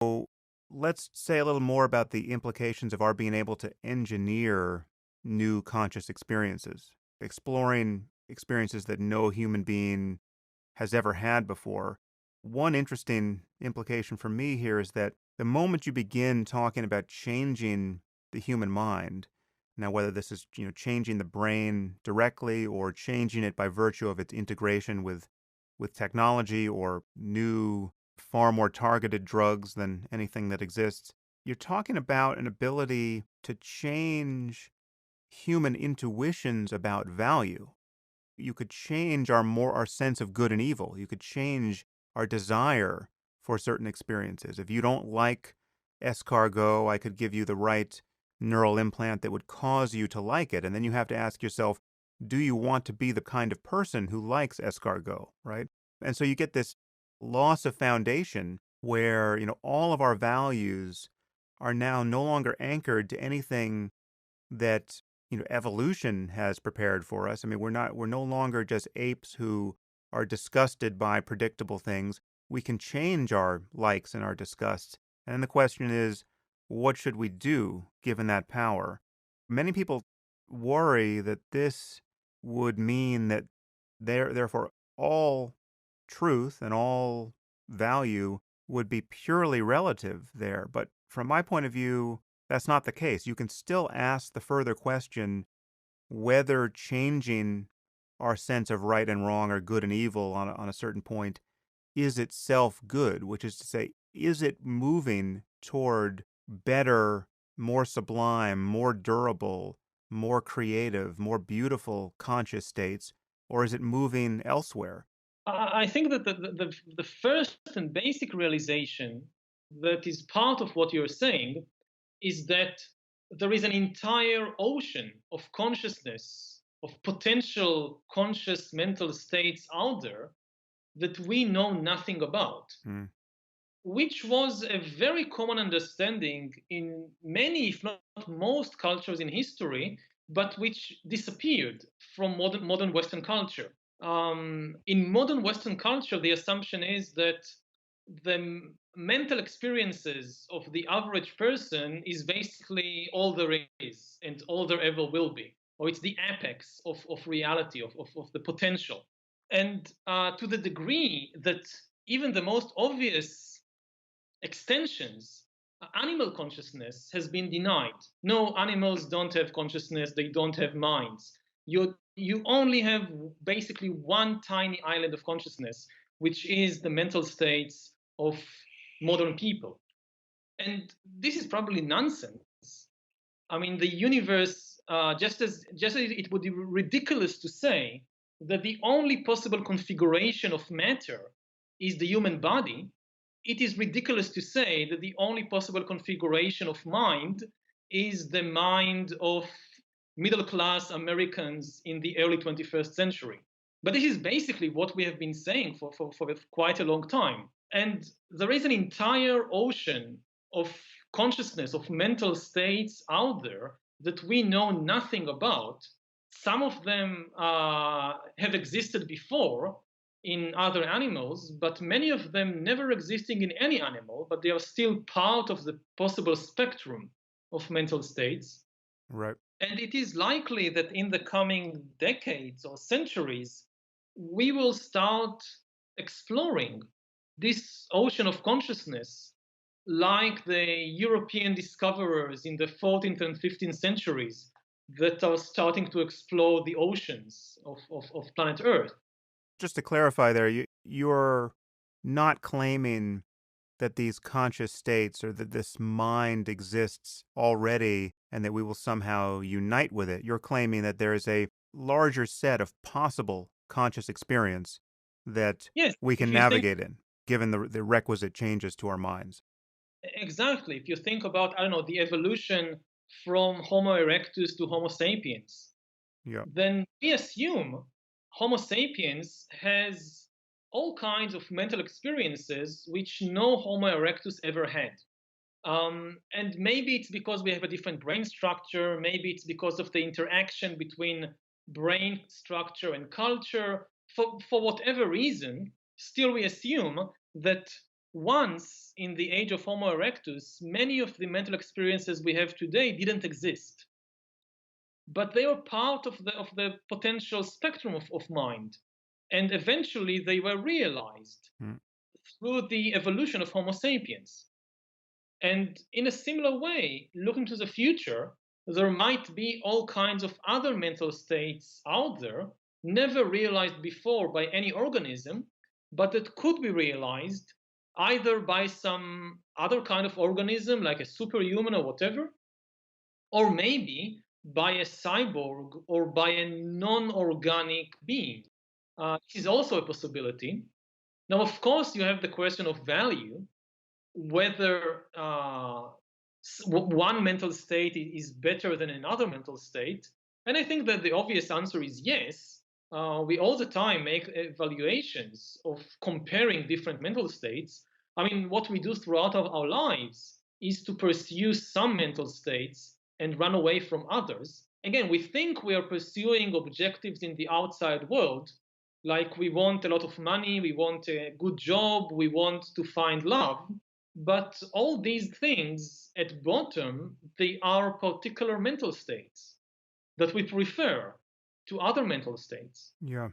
So let's say a little more about the implications of our being able to engineer new conscious experiences, exploring experiences that no human being has ever had before. One interesting implication for me here is that the moment you begin talking about changing the human mind, now whether this is changing the brain directly or changing it by virtue of its integration with technology or new far more targeted drugs than anything that exists, you're talking about an ability to change human intuitions about value. You could change our sense of good and evil. You could change our desire for certain experiences. If you don't like escargot, I could give you the right neural implant that would cause you to like it. And then you have to ask yourself, do you want to be the kind of person who likes escargot, right? And so you get this loss of foundation where, all of our values are now no longer anchored to anything that evolution has prepared for us. I mean, we're no longer just apes who are disgusted by predictable things. We can change our likes and our disgusts. And then the question is, what should we do given that power? Many people worry that this would mean that therefore all truth and all value would be purely relative there. But from my point of view, that's not the case. You can still ask the further question whether changing our sense of right and wrong or good and evil on a certain point is itself good, which is to say, is it moving toward better, more sublime, more durable, more creative, more beautiful conscious states, or is it moving elsewhere? I think that the first and basic realization that is part of what you're saying is that there is an entire ocean of consciousness, of potential conscious mental states out there that we know nothing about, Hmm. which was a very common understanding in many, if not most, cultures in history, but which disappeared from modern Western culture. In modern Western culture, the assumption is that the mental experiences of the average person is basically all there is and all there ever will be, or it's the apex of reality, of the potential. And to the degree that even the most obvious extensions, animal consciousness has been denied. No, animals don't have consciousness, they don't have minds. You only have basically one tiny island of consciousness, which is the mental states of modern people. And this is probably nonsense. I mean, the universe, just as it would be ridiculous to say that the only possible configuration of matter is the human body, it is ridiculous to say that the only possible configuration of mind is the mind of middle class Americans in the early 21st century. But this is basically what we have been saying for quite a long time. And there is an entire ocean of consciousness, of mental states out there that we know nothing about. Some of them have existed before in other animals, but many of them never existing in any animal, but they are still part of the possible spectrum of mental states. Right. And it is likely that in the coming decades or centuries, we will start exploring this ocean of consciousness like the European discoverers in the 14th and 15th centuries that are starting to explore the oceans of planet Earth. Just to clarify there, you're not claiming that these conscious states or that this mind exists already and that we will somehow unite with it. You're claiming that there is a larger set of possible conscious experience that Yes, we if can you think navigate in, given the requisite changes to our minds. exactly, if you think about, I don't know, the evolution from Homo erectus to Homo sapiens, Yeah. then we assume Homo sapiens has all kinds of mental experiences which no Homo erectus ever had. And maybe it's because we have a different brain structure, maybe it's because of the interaction between brain structure and culture. For whatever reason, still we assume that Once, in the age of Homo erectus, many of the mental experiences we have today didn't exist, but they were part of the potential spectrum of mind. And eventually they were realized Mm. through the evolution of Homo sapiens. And in a similar way, looking to the future, there might be all kinds of other mental states out there, never realized before by any organism, but that could be realized either by some other kind of organism, like a superhuman or whatever, or maybe by a cyborg or by a non organic being. This is also a possibility. Now, of course, you have the question of value, whether one mental state is better than another mental state. And I think that the obvious answer is yes. We all the time make evaluations of comparing different mental states. I mean, what we do throughout our lives is to pursue some mental states and run away from others. Again, we think we are pursuing objectives in the outside world, like we want a lot of money, we want a good job, we want to find love. But all these things at bottom, they are particular mental states that we prefer to other mental states. Yeah.